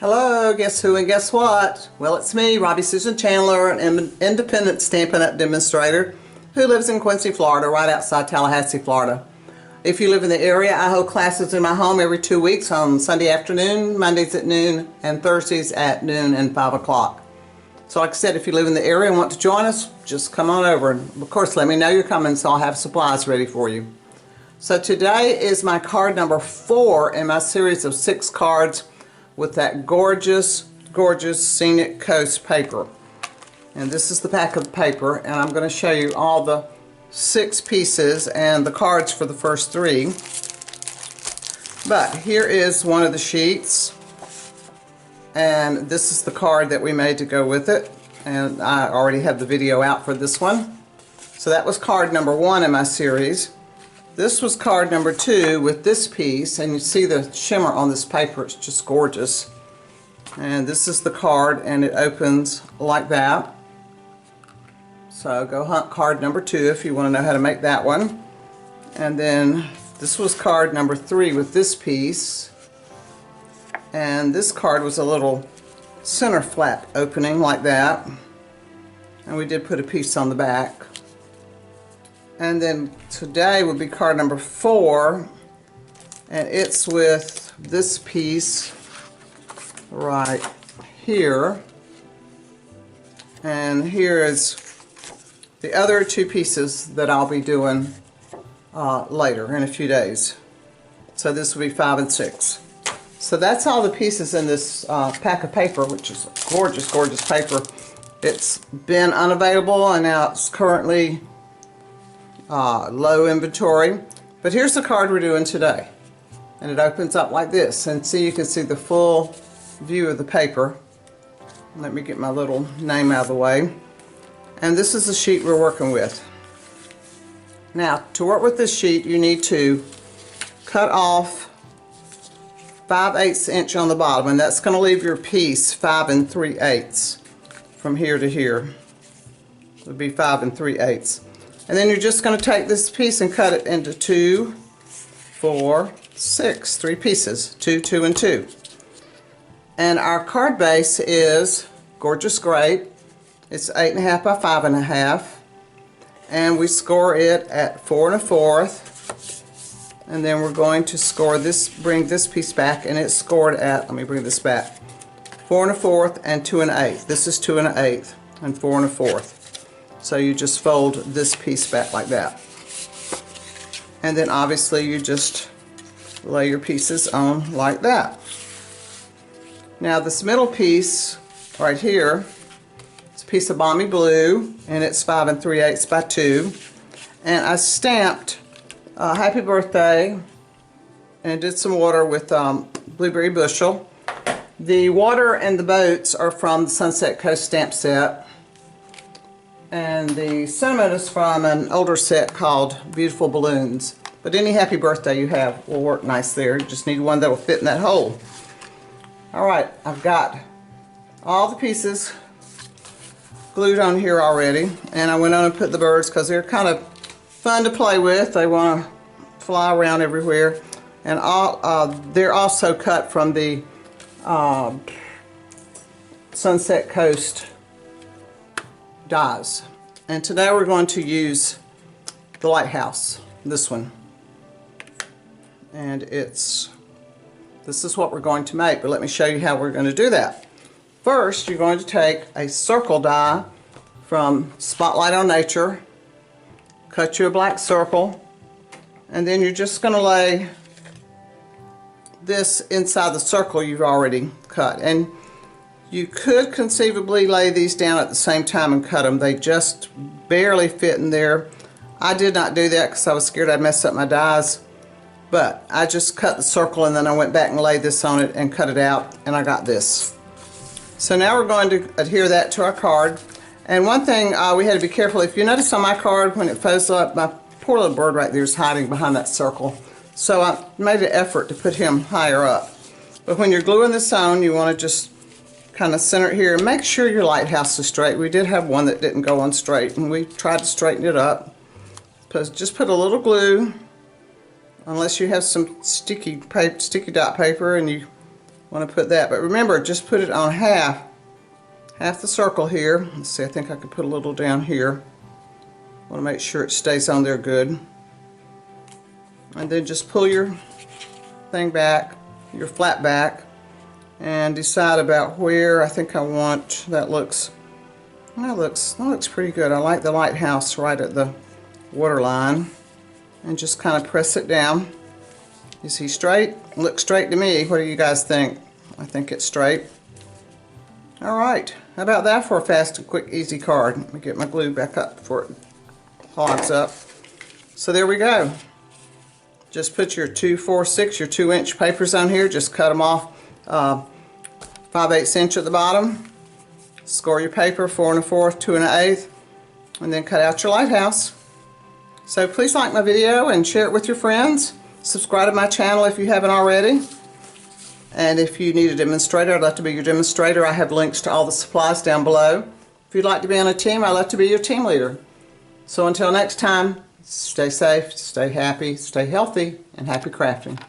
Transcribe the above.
Hello, guess who and guess what? Well, it's me, Robbie Susan Chandler, an independent Stampin' Up! Demonstrator who lives in Quincy, Florida, right outside Tallahassee, Florida. If you live in the area, I hold classes in my home every 2 weeks on Sunday afternoon, Mondays at noon, and Thursdays at noon and 5 o'clock. So like I said, if you live in the area and want to join us, just come on over. And of course, let me know you're coming so I'll have supplies ready for you. So today is my card number 4 in my series of 6 cards with that gorgeous Scenic Coast paper. And this is the pack of paper, and I'm going to show you all the 6 pieces and the cards for the first 3. But here is one of the sheets, and this is the card that we made to go with it, and I already have the video out for this one. So that was card number 1 in my series. This was card number 2 with this piece, and you see the shimmer on this paper. It's just gorgeous. And this is the card, and it opens like that. So go hunt card number 2 if you want to know how to make that one. And then this was card number 3 with this piece. And this card was a little center flap opening like that. And we did put a piece on the back. And then today will be card number 4, and it's with this piece right here. And here is the other 2 pieces that I'll be doing later in a few days. So this will be 5 and 6. So that's all the pieces in this pack of paper, which is gorgeous, gorgeous paper. It's been unavailable, and now it's currently low inventory. But here's the card we're doing today, and it opens up like this, and see, you can see the full view of the paper. Let me get my little name out of the way. And this is the sheet we're working with. Now, to work with this sheet, you need to cut off 5/8 inch on the bottom, and that's going to leave your piece 5 3/8 from here to here. It would be 5 3/8. And then you're just going to take this piece and cut it into 2, 4, 6, 3 pieces, 2, 2, and 2. And our card base is gorgeous gray. It's 8.5 by 5.5, and we score it at 4 1/4. And then we're going to score this, bring this piece back, and it's scored at, let me bring this back, 4 1/4 and 2 1/8. This is 2 1/8 and 4 1/4. So you just fold this piece back like that. And then obviously you just lay your pieces on like that. Now this middle piece right here, it's a piece of balmy blue, and it's 5 3/8 by 2. And I stamped Happy Birthday and did some water with Blueberry Bushel. The water and the boats are from the Sunset Coast stamp set. And the sentiment is from an older set called Beautiful Balloons. But any Happy Birthday you have will work nice there. You just need one that will fit in that hole. Alright, I've got all the pieces glued on here already. And I went on and put the birds because they're kind of fun to play with. They want to fly around everywhere. And they're also cut from the Sunset Coast dies. And today we're going to use the Lighthouse, this one. And this is what we're going to make, but let me show you how we're going to do that. First, you're going to take a circle die from Spotlight on Nature, cut you a black circle, and then you're just going to lay this inside the circle you've already cut. And you could conceivably lay these down at the same time and cut them. They just barely fit in there. I did not do that because I was scared I'd mess up my dies. But I just cut the circle, and then I went back and laid this on it and cut it out, and I got this. So now we're going to adhere that to our card. And one thing we had to be careful. If you notice on my card, when it folds up, my poor little bird right there is hiding behind that circle. So I made an effort to put him higher up. But when you're gluing this on, you want to just kind of center it here and make sure your lighthouse is straight. We did have one that didn't go on straight, and we tried to straighten it up. Just put a little glue, unless you have some sticky dot paper and you want to put that. But remember, just put it on half the circle here. Let's see, I think I could put a little down here. Want to make sure it stays on there good. And then just pull your thing back, your flat back, and decide about where I think I want. That looks pretty good. I like the lighthouse right at the water line. And just kind of press it down. Is he straight? Looks straight to me. What do you guys think? I think it's straight. Alright, how about that for a fast and quick easy card? Let me get my glue back up before it hogs up. So there we go. Just put your 2, 4, 6, your 2-inch papers on here. Just cut them off 5/8 inch at the bottom. Score your paper 4 1/4, 2 1/8, and then cut out your lighthouse. So please like my video and share it with your friends. Subscribe to my channel if you haven't already. And if you need a demonstrator, I'd love to be your demonstrator. I have links to all the supplies down below. If you'd like to be on a team, I'd love to be your team leader. So until next time, stay safe, stay happy, stay healthy, and happy crafting.